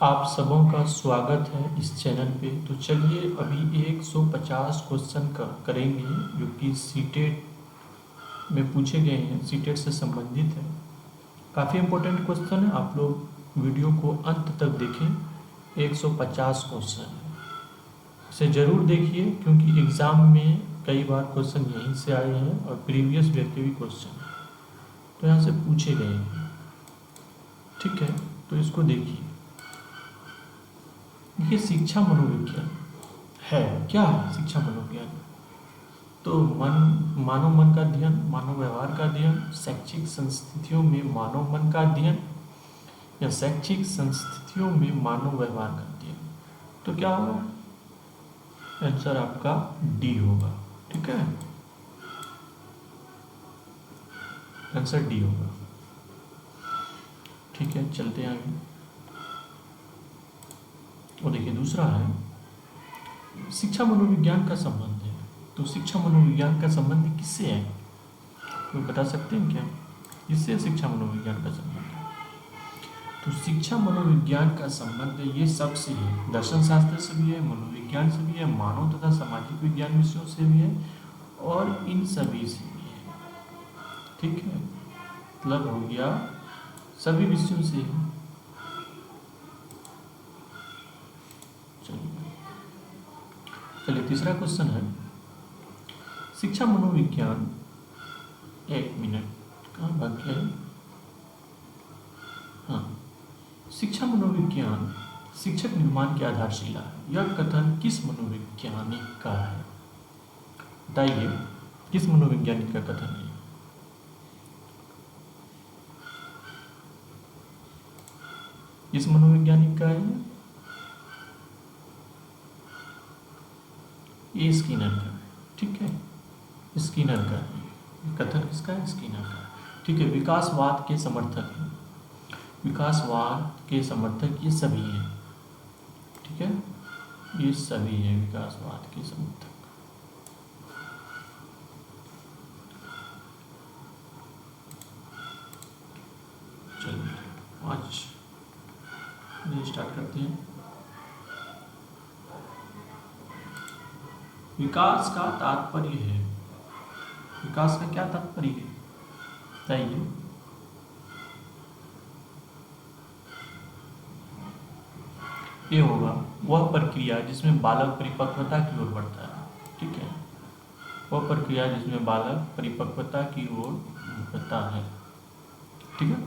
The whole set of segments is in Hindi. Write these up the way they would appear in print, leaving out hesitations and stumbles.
आप सबों का स्वागत है इस चैनल पे। तो चलिए अभी 150 क्वेश्चन का करेंगे जो कि सीटेट में पूछे गए हैं, सीटेट से संबंधित है। काफ़ी इम्पोर्टेंट क्वेश्चन है, आप लोग वीडियो को अंत तक देखें। 150 क्वेश्चन है, इसे ज़रूर देखिए क्योंकि एग्ज़ाम में कई बार क्वेश्चन यहीं से आए हैं और प्रीवियस ईयर के भी क्वेश्चन तो यहाँ से पूछे गए हैं। ठीक है, तो इसको देखिए। ये शिक्षा मनोविज्ञान है। क्या है शिक्षा मनोविज्ञान? तो मानव मन का अध्ययन, मानव व्यवहार का अध्ययन, शैक्षिक संस्थितियों में मानव मन का अध्ययन या शैक्षिक संस्थितियों में मानव व्यवहार का अध्ययन। तो क्या होगा? आंसर आपका डी होगा। ठीक है, आंसर डी होगा। ठीक है, चलते हैं आगे। और देखिए दूसरा है शिक्षा मनोविज्ञान का संबंध है। तो शिक्षा मनोविज्ञान का संबंध किससे है? कोई बता सकते हैं क्या? किससे शिक्षा मनोविज्ञान का संबंध है? तो शिक्षा मनोविज्ञान का संबंध ये सबसे है, दर्शन शास्त्र से भी है, मनोविज्ञान से भी है, मानव तथा सामाजिक विज्ञान विषयों से भी है और इन सभी से भी है। ठीक है, मतलब हो गया सभी विषयों से है। चलिए तीसरा क्वेश्चन है शिक्षा मनोविज्ञान, एक मिनट कहाँ भाग गया है? हाँ, शिक्षा मनोविज्ञान शिक्षक निर्माण की आधारशिला है। यह कथन किस मनोवैज्ञानिक का है? बताइए, किस मनोवैज्ञानिक का कथन है? किस मनोवैज्ञानिक का है? ये स्किनर का है। ठीक है, स्किनर का है। कथन किसका है? स्किनर का। ठीक है, विकासवाद के समर्थक हैं। विकासवाद के समर्थक ये सभी हैं। ठीक है, ये सभी हैं विकासवाद के समर्थक। चलिए आज स्टार्ट करते हैं। विकास का तात्पर्य है। विकास का क्या तात्पर्य है बताइए? ये होगा वह प्रक्रिया जिसमें बालक परिपक्वता की ओर बढ़ता है। ठीक है, वह प्रक्रिया जिसमें बालक परिपक्वता की ओर बढ़ता है। ठीक है,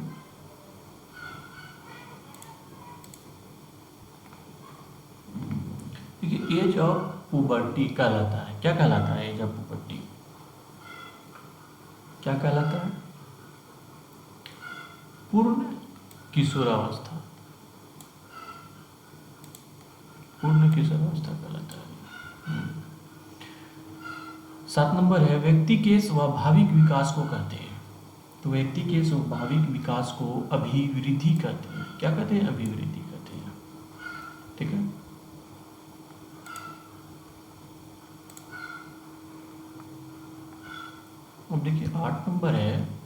देखिए एज ऑफ पुबर्टी कहलाता है। क्या कहलाता है एज ऑफ पुबर्टी? क्या कहलाता है? पूर्ण किशोरावस्था। पूर्ण किशोरावस्था कहलाता है। 7 नंबर है व्यक्ति के स्वाभाविक विकास को कहते हैं। तो व्यक्ति के स्वाभाविक विकास को अभिवृद्धि कहते हैं। क्या कहते हैं? अभिवृद्धि कहते हैं। ठीक है, अब देखिए 8 नंबर है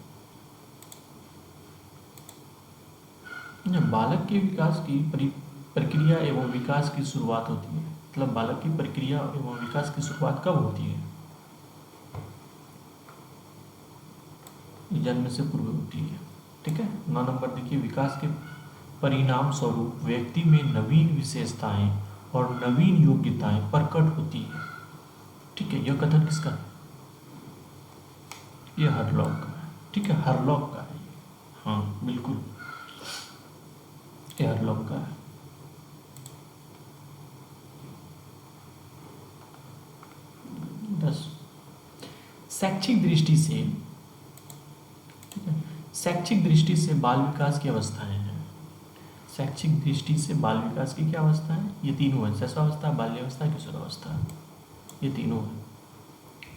बालक के विकास की प्रक्रिया एवं विकास की शुरुआत होती है। मतलब बालक की प्रक्रिया एवं विकास की शुरुआत कब होती है? जन्म से पूर्व होती है। ठीक है, 9 नंबर देखिए विकास के परिणाम स्वरूप व्यक्ति में नवीन विशेषताएं और नवीन योग्यताएं प्रकट होती है। ठीक है, यह कथन किसका है? यह हरलॉक का है। ठीक है, हरलॉक का है। हाँ बिल्कुल, यह हरलॉक का है। शैक्षिक दृष्टि से, ठीक है, शैक्षिक दृष्टि से बाल विकास की अवस्थाएं हैं। शैक्षिक दृष्टि से बाल विकास की क्या अवस्था है? ये तीनों है, शैशवावस्था, बाल्यावस्था, किशोरावस्था, ये तीनों है।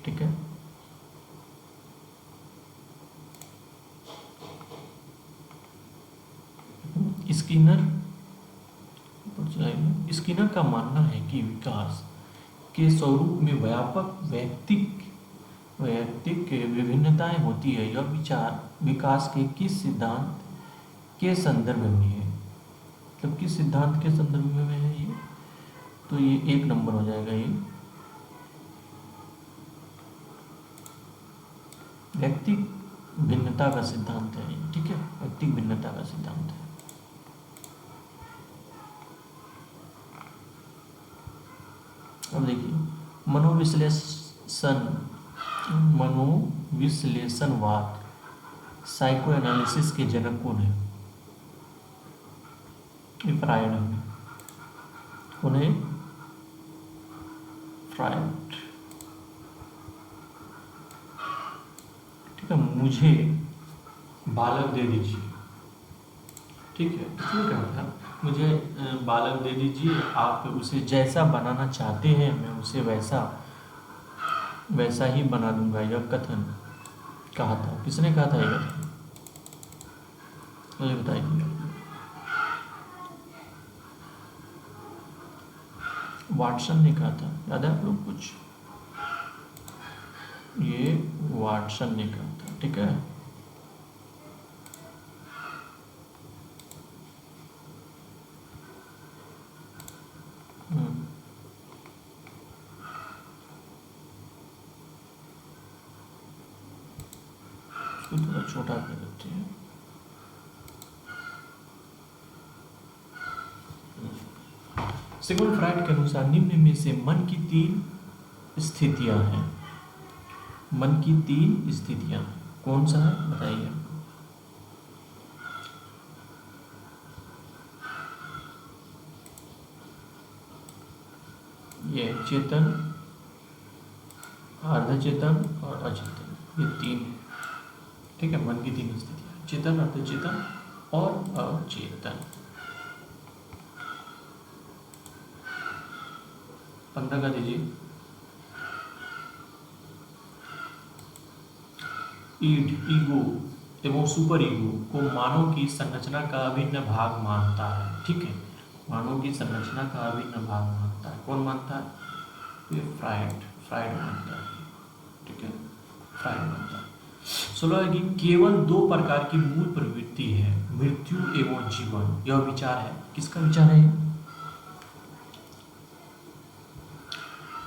ठीक है, स्किनर का मानना है कि विकास के स्वरूप में व्यापक वैयक्तिक विभिन्नताएं होती है। यह विचार विकास के किस सिद्धांत के संदर्भ में है? तब किस सिद्धांत के संदर्भ में है ये? तो ये 1 नंबर हो जाएगा। ये व्यक्ति भिन्नता का सिद्धांत है, ठीक है, व्यक्ति भिन्नता का सिद्धांत है। अब देखिए, मनोविश्लेषणवाद साइको एनालिसिस के जनक कौन है? ये फ्रायड है। कौन है? फ्रायड। ठीक है, मुझे बालक दे दीजिए, ठीक है, इसमें क्या होता है, मुझे बालक दे दीजिए, आप उसे जैसा बनाना चाहते हैं मैं उसे वैसा ही बना दूंगा। यह कथन कहा था, किसने कहा था यह कथन? मुझे बताइए। वाटसन ने कहा था, याद है आप लोग कुछ? ये वाटसन ने कहा था, ठीक है। उसको थोड़ा छोटा कर देते हैं। सिगमुंड फ्रायड के अनुसार निम्न में से मन की 3 स्थितियां हैं। मन की 3 स्थितियां कौन सा है बताइए? ये चेतन, अर्धचेतन और अचेतन, ये 3 है, ठीक है। मन की 3 स्थितियां, चेतन, अर्धचेतन और अचेतन। 15 का दीजिए। ईगो एवं सुपर ईगो को मानव की संरचना का अभिन्न भाग मानता है, ठीक है। मानव की संरचना का अभिन्न भाग मानता है। कौन मानता है? ये फ्रायड मानता है, ठीक है, फ्रायड मानता है। 16 की केवल 2 प्रकार की मूल प्रवृत्ति है, मृत्यु एवं जीवन। यह विचार है, किसका विचार है?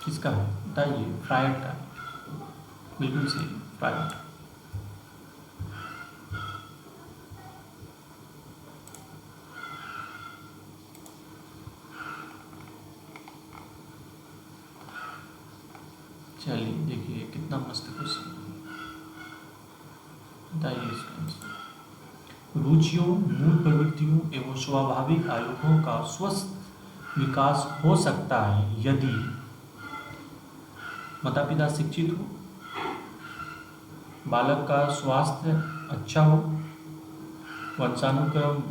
किसका है बताइए? फ्रायड का। बिल्कुल सही, फ्रायड। चलिए देखिए कितना मस्त क्वेश्चन, बताइए इसका आंसर। रुचियों, मूल प्रवृत्तियों एवं स्वाभाविक आयोगों का स्वस्थ विकास हो सकता है यदि माता पिता शिक्षित हो, बालक का स्वास्थ्य अच्छा हो, वंशानुक्रम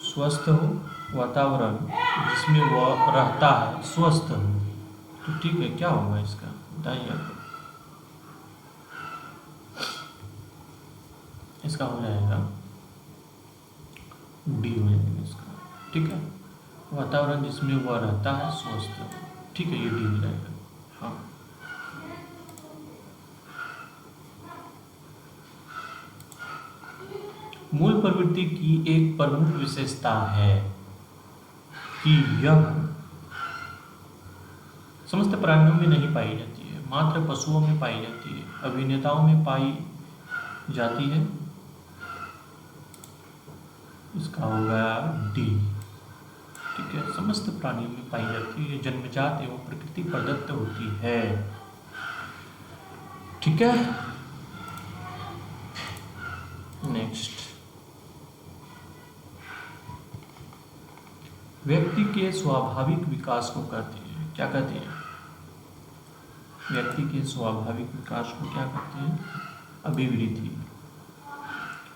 स्वस्थ हो, वातावरण जिसमें वह रहता है स्वस्थ हो। तो ठीक है, क्या होगा इसका बताइए आप? इसका हो जाएगा डी हो जाएगा इसका, ठीक है। वातावरण जिसमें वह रहता है स्वस्थ हो, ठीक है, ये डी हो जाएगा। हाँ, मूल प्रवृत्ति की एक प्रमुख विशेषता है कि यह समस्त प्राणियों में नहीं पाई जाती है, मात्र पशुओं में पाई जाती है, अभिनेताओं में पाई जाती है। इसका होगा डी, ठीक है। समस्त प्राणियों में पाई जाती है, जन्मजात एवं प्रकृति प्रदत्त होती है, ठीक है। नेक्स्ट, व्यक्ति के स्वाभाविक विकास को कहते हैं, क्या कहते हैं? व्यक्ति के स्वाभाविक विकास को क्या कहते हैं? अभिवृद्धि,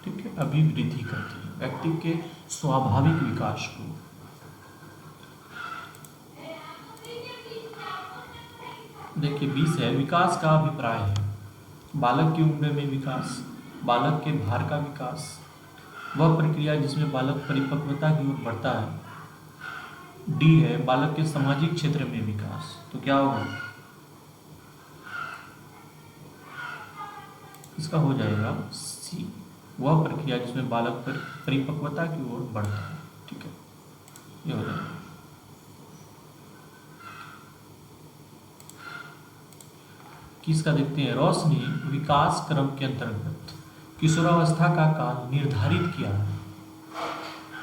ठीक है, अभिवृद्धि कहते हैं व्यक्ति के स्वाभाविक विकास को। देखिए 20 है, विकास का अभिप्राय है बालक की उम्र में विकास, बालक के भार का विकास, वह प्रक्रिया जिसमें बालक परिपक्वता की ओर बढ़ता है। डी है बालक के सामाजिक क्षेत्र में विकास। तो क्या होगा इसका? हो जाएगा सी, वह प्रक्रिया जिसमें बालक परिपक्वता की ओर बढ़ता है। ठीक है, ये हो जाएगा। किसका देखते हैं, रोशनी विकास क्रम के अंतर्गत किशोरावस्था का काल निर्धारित किया है।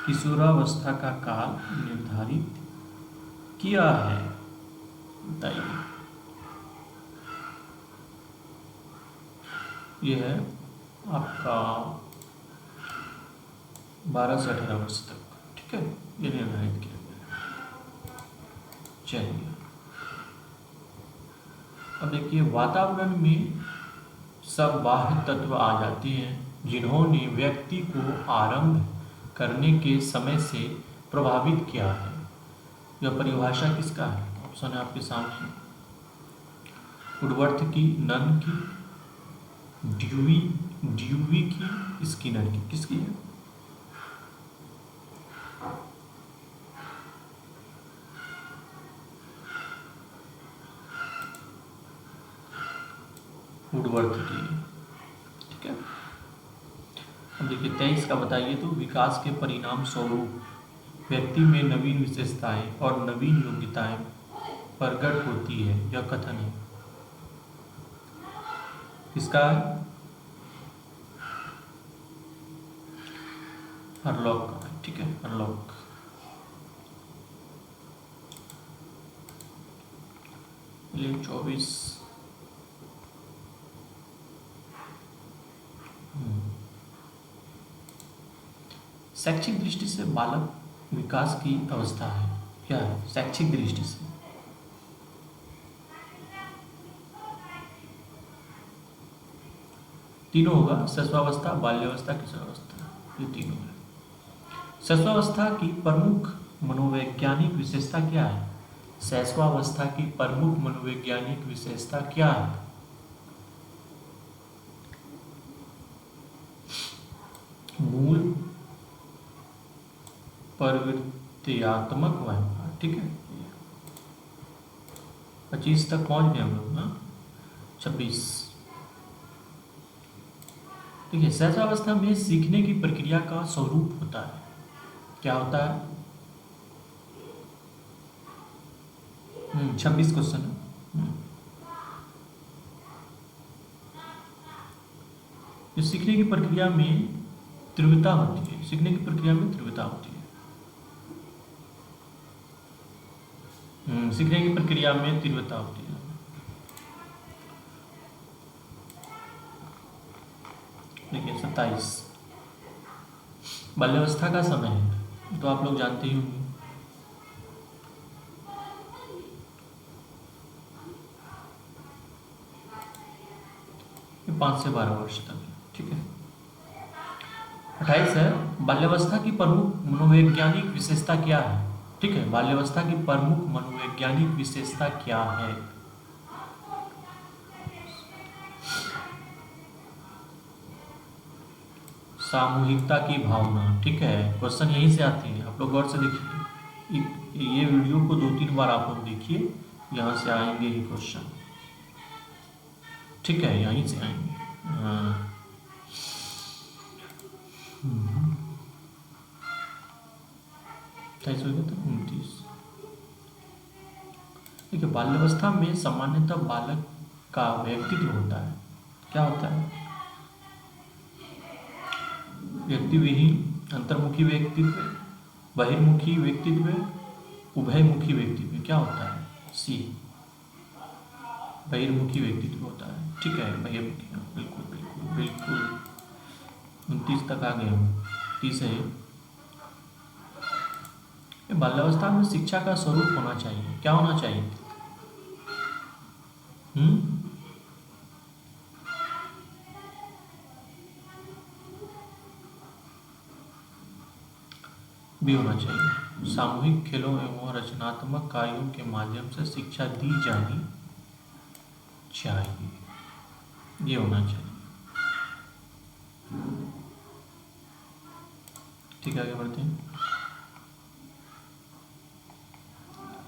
किशोरावस्था का काल निर्धारित किया है, बताइए। ये है आपका 12 से 18 वर्ष तक। ठीक है, ये निर्धारित किया गया। चलिए अब देखिए, वातावरण में सब बाह्य तत्व आ जाते हैं जिन्होंने व्यक्ति को आरंभ करने के समय से प्रभावित किया है। यह परिभाषा किसका है? ऑप्शन है आपके सामने, वुडवर्थ की, नन की, ड्यूवी की, स्किनर की। किसकी है? वुडवर्थ की। ठीक है, अब देखिए 23 का बताइए, तो विकास के परिणाम स्वरूप व्यक्ति में नवीन विशेषताएं और नवीन योग्यताएं प्रकट होती है। यह कथन है किसका? हरलॉक का। ठीक है, हरलॉक। ये 24। शैक्षिक दृष्टि से बालक विकास की अवस्था है। क्या है शैक्षिक दृष्टि से? तीनों होगा, शिशुअवस्था, बाल्यावस्था, किशोरावस्था, ये तीनों है। शिशुअवस्था की प्रमुख मनोवैज्ञानिक विशेषता क्या है? शिशुअवस्था की प्रमुख मनोवैज्ञानिक विशेषता क्या है? मूल प्रवृत्त्यात्मक व्यवहार। ठीक है, 25 तक पहुंच गए हम लोग ना। 26 देखिए, शिशुअवस्था में सीखने की प्रक्रिया का स्वरूप होता है। क्या होता है? 26 क्वेश्चन है। सीखने की प्रक्रिया में तीव्रता होती है। सीखने की प्रक्रिया में तीव्रता होती है। सीखने की प्रक्रिया में तीव्रता होती है। देखिए 27 बाल्यावस्था का समय है, तो आप लोग जानते ही होंगे। ये 5 से 12 वर्ष तक है। ठीक है, 28 है, बाल्यावस्था की प्रमुख मनोवैज्ञानिक विशेषता क्या है? ठीक है, बाल्यावस्था की प्रमुख मनोवैज्ञानिक विशेषता क्या है? सामूहिकता की भावना। ठीक है, क्वेश्चन यहीं से आते हैं, आप लोग गौर से देखिए। ये वीडियो को 2-3 बार आप लोग देखिए, यहाँ से आएंगे ही क्वेश्चन। ठीक है, यहीं से आएंगे। तेईस हो गया था, 29। देखिए, बाल्यावस्था में सामान्यतः बालक का व्यक्तित्व होता है। क्या होता है? व्यक्ति विहीन, अंतर्मुखी व्यक्तित्व, बहिर्मुखी व्यक्तित्व, उभयमुखी व्यक्तित्व। क्या होता है? सी, बहिर्मुखी व्यक्तित्व होता है। ठीक है, बहिर्मुखी, बिल्कुल बिल्कुल बिल्कुल। 29 तक आ गए हम। 30 है। बाल्यावस्था में शिक्षा का स्वरूप होना चाहिए। क्या होना चाहिए? भी होना चाहिए। सामूहिक खेलों एवं रचनात्मक कार्यों के माध्यम से शिक्षा दी जानी चाहिए। ये होना चाहिए। ठीक है, आगे बढ़ते हैं।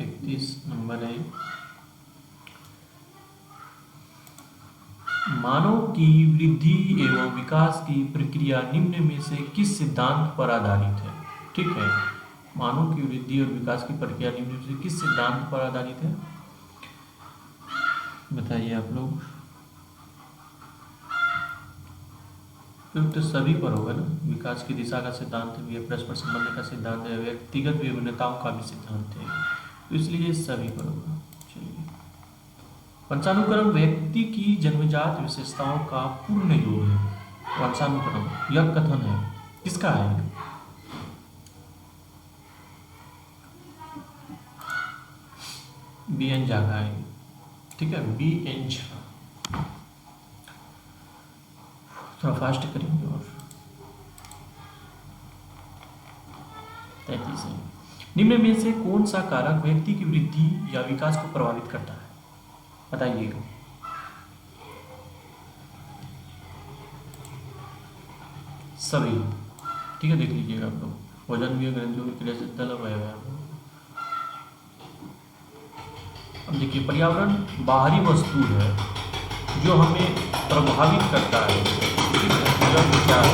31 नंबर है, मानव की वृद्धि एवं विकास की प्रक्रिया निम्न में से किस सिद्धांत पर आधारित है? ठीक है, मानव की वृद्धि और विकास की प्रक्रिया निम्न में से किस सिद्धांत पर आधारित है? बताइए आप लोग। तो सभी पर होगा ना। विकास की दिशा का सिद्धांत भी है, परस्पर संबंध का सिद्धांत है, व्यक्तिगत विभिन्नताओं का भी सिद्धांत है, तो इसलिए सभी पर होगा। चलिए, वंशानुक्रम व्यक्ति की जन्मजात विशेषताओं का पूर्ण योग है। वंशानुक्रम यह कथन है, किसका है? बी एन झा का है। ठीक है, बी एन झा। थोड़ा फास्ट करेंगे। और 33 है। निम्न में से कौन सा कारक व्यक्ति की वृद्धि या विकास को प्रभावित करता है? बताइएगा। सभी। ठीक है, देख लीजिएगा आप लोग। वजन भी ग्रंथियों की क्रिया से तलब है। अब देखिए, पर्यावरण बाहरी वस्तु है जो हमें प्रभावित करता है। ठीक है, मतलब क्या है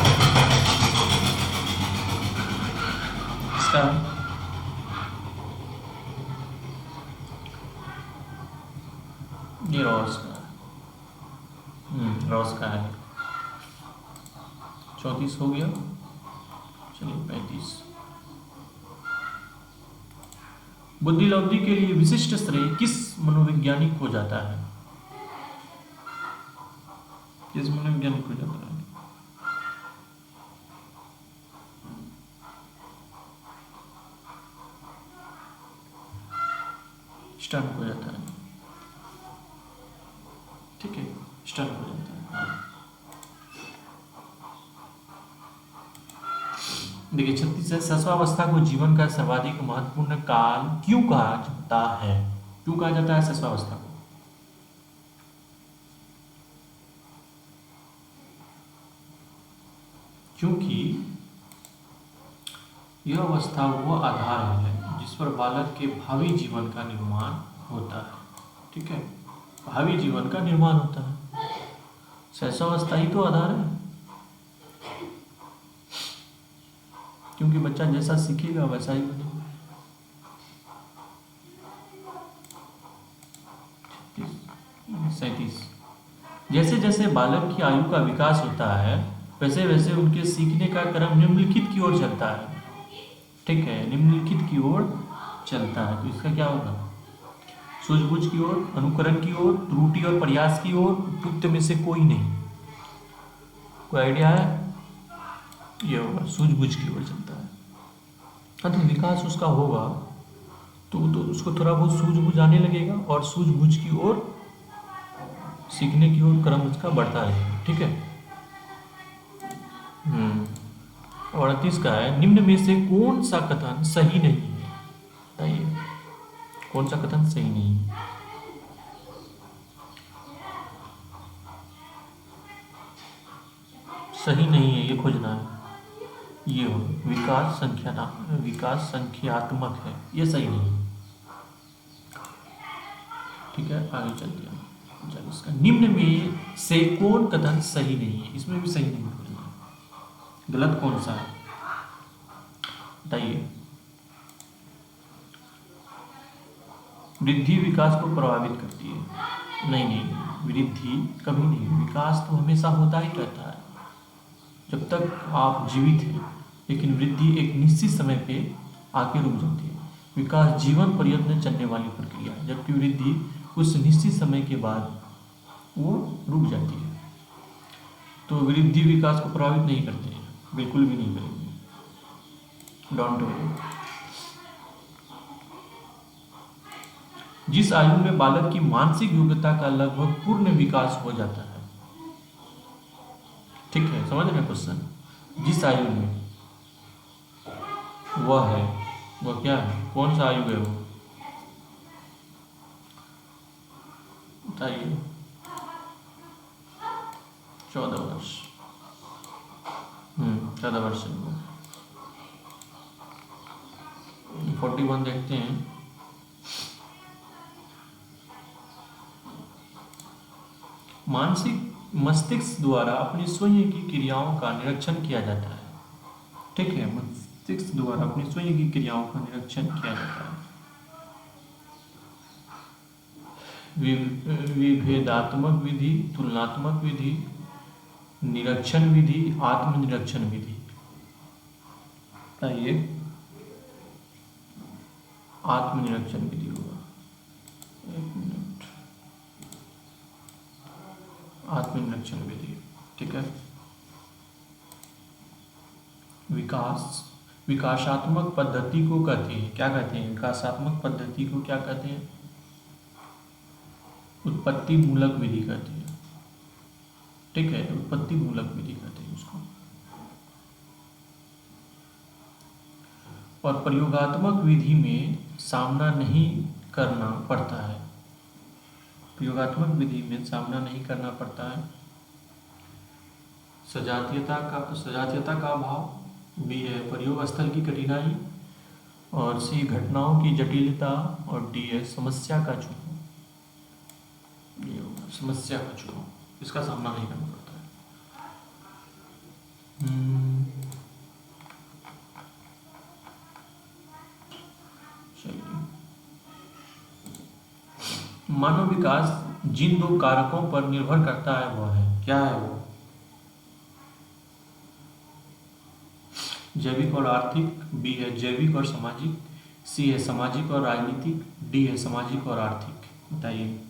इसका? ये रॉस का रॉस का है। 34 हो गया। चलिए 35। बुद्धिलब्धि के लिए विशिष्ट श्रेय किस मनोवैज्ञानिक को जाता है? किस मनोवैज्ञानिक को जाता है? स्टर्न को जाता है। ठीक है, स्टर्न को जाता है। देखिए 36 है। शैशवावस्था को जीवन का सर्वाधिक महत्वपूर्ण काल क्यों कहा जाता है? क्यों कहा जाता है शैशवावस्था को? क्योंकि यह अवस्था वह आधार है जिस पर बालक के भावी जीवन का निर्माण होता है। ठीक है, भावी जीवन का निर्माण होता है। शैशवावस्था ही तो आधार है, क्योंकि बच्चा जैसा सीखेगा वैसा ही बनेगा। 37। जैसे जैसे बालक की आयु का विकास होता है वैसे वैसे उनके सीखने का क्रम निम्नलिखित की ओर चलता है। ठीक है, निम्नलिखित की ओर चलता है। तो इसका क्या होगा? सूझबूझ की ओर, अनुकरण की ओर, त्रुटि और प्रयास की ओर, उपयुक्त में से कोई नहीं। कोई आइडिया है? ये होगा, सूझबूझ की ओर चलता है। हाँ, तो विकास उसका होगा तो उसको थोड़ा बहुत सूझबूझ आने लगेगा और सूझबूझ की ओर, सीखने की ओर क्रम उसका बढ़ता रहेगा। ठीक है। 38 का है। निम्न में से कौन सा कथन सही नहीं है? बताइए, कौन सा कथन सही नहीं है? सही नहीं है ये खोजना है। ये हो, विकास संख्यात्मक है, ये सही नहीं है। ठीक है, आगे चलते हैं। चलो, इसका निम्न में से कौन कथन सही नहीं है? इसमें भी सही नहीं खोजना है। गलत कौन सा है बताइए। वृद्धि विकास को प्रभावित करती है? नहीं नहीं, वृद्धि कभी नहीं, विकास तो हमेशा होता ही रहता है जब तक आप जीवित हैं। लेकिन वृद्धि एक निश्चित समय पे आके रुक जाती है। विकास जीवन पर्यंत चलने वाली प्रक्रिया है, जबकि वृद्धि उस निश्चित समय के बाद वो रुक जाती है। तो वृद्धि विकास को प्रभावित नहीं करते हैं, बिल्कुल भी नहीं करेंगे। Don't worry. जिस आयु में बालक की मानसिक योग्यता का लगभग पूर्ण विकास हो जाता है। ठीक है, समझ रहे हैं क्वेश्चन? जिस आयु में वह है, वह क्या है? कौन सा आयु है वो? बताइए। 14 वर्ष। 14 वर्ष से 41 देखते हैं। मानसिक मस्तिष्क द्वारा अपनी स्वयं की क्रियाओं का निरीक्षण किया जाता है। ठीक है, मस्तिष्क द्वारा अपनी स्वयं की क्रियाओं का निरीक्षण किया जाता है। विभेदात्मक विधि, तुलनात्मक विधि, निरीक्षण विधि, आत्मनिरीक्षण विधि। बताइए, आत्मनिरीक्षण विधि होगा। एक मिनट, आत्मनिरीक्षण विधि। ठीक है। विकासात्मक पद्धति को कहते हैं, क्या कहते हैं? विकासात्मक पद्धति को क्या कहते हैं? उत्पत्ति मूलक विधि कहते हैं। ठीक है, उत्पत्ति मूलक विधि कहते हैं उसको। और प्रयोगात्मक विधि में सामना नहीं करना पड़ता है। प्रयोगात्मक विधि में सामना नहीं करना पड़ता है। सजातीयता का अभाव भी है, प्रयोग स्थल की कठिनाई, और सी घटनाओं की जटिलता, और डी है समस्या का चुनाव। ये होगा समस्या का चुनाव, इसका सामना नहीं करना पड़ता है। मानव विकास जिन दो कारकों पर निर्भर करता है वह है, क्या है वो? जैविक और आर्थिक, बी है जैविक और सामाजिक, सी है सामाजिक और राजनीतिक, डी है सामाजिक और आर्थिक। बताइए,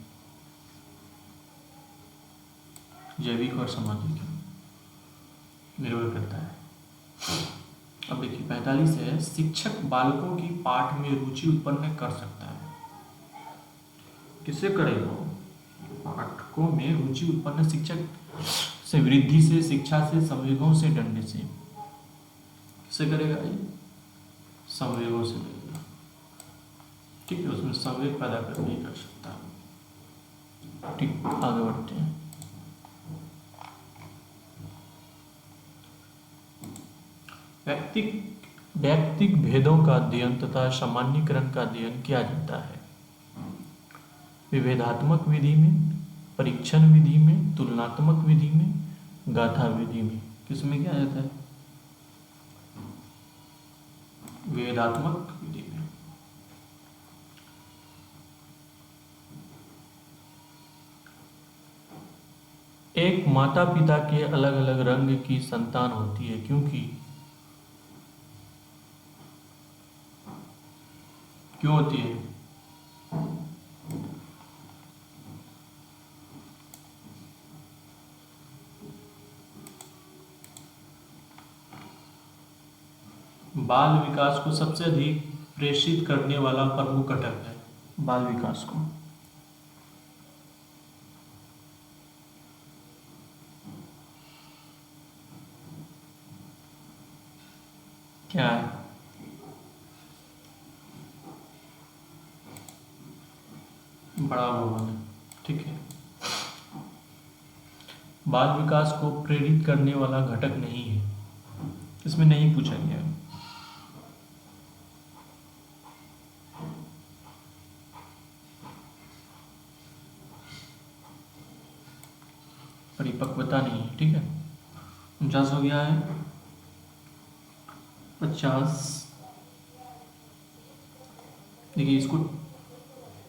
जैविक और सामाजिक निर्भर करता है। अब देखिए 45 है, शिक्षक बालकों की पाठ में रुचि उत्पन्न कर सकता है। किससे करेगा? पाठकों में रुचि उत्पन्न शिक्षक से, वृद्धि से, शिक्षा से, संवेगों से, डंडे से। किससे करेगा? ये संवेगों से करेगा। ठीक है, उसमें संवेग पैदा कर नहीं कर सकता। ठीक, आगे बढ़ते हैं। व्यक्तिक भेदों का अध्ययन तथा सामान्यीकरण का अध्ययन किया जाता है। विभेदात्मक विधि में, परीक्षण विधि में, तुलनात्मक विधि में, गाथा विधि में। किसमें किया जाता है? विभेदात्मक विधि में। एक माता पिता के अलग अलग रंग की संतान होती है, क्योंकि क्यों होती है? बाल विकास को सबसे अधिक प्रेषित करने वाला प्रमुख घटक है। बाल विकास को क्या है? बड़ा भवन है। ठीक है, बाल विकास को प्रेरित करने वाला घटक नहीं है, इसमें नहीं पूछा गया है। परिपक्वता नहीं है। ठीक है, 49 हो गया है। 50, देखिए इसको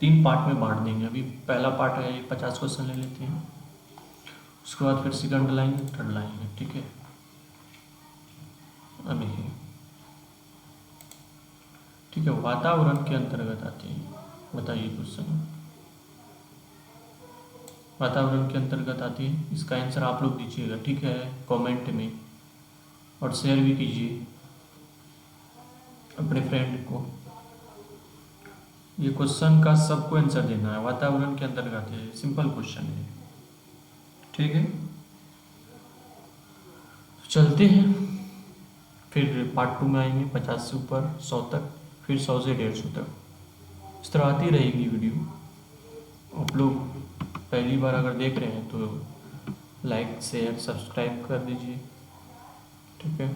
3 पार्ट में बांट देंगे। अभी पहला पार्ट है, 50 क्वेश्चन ले लेते हैं, उसके बाद फिर सेकंड लाएंगे, थर्ड लाएंगे। ठीक है, अब देखिए, ठीक है, वातावरण के अंतर्गत आते हैं। बताइए क्वेश्चन, वातावरण के अंतर्गत आती है, इसका आंसर आप लोग दीजिएगा। ठीक है, कमेंट में, और शेयर भी कीजिए अपने फ्रेंड को। ये क्वेश्चन का सबको आंसर देना है, वातावरण के अंतर्गत है, सिंपल क्वेश्चन है। ठीक है, चलते हैं, फिर पार्ट 2 में आएंगे 50 से ऊपर 100 तक, फिर 100 से 150 तक। इस तरह आती रहेगी वीडियो। आप लोग पहली बार अगर देख रहे हैं तो लाइक शेयर सब्सक्राइब कर दीजिए। ठीक है।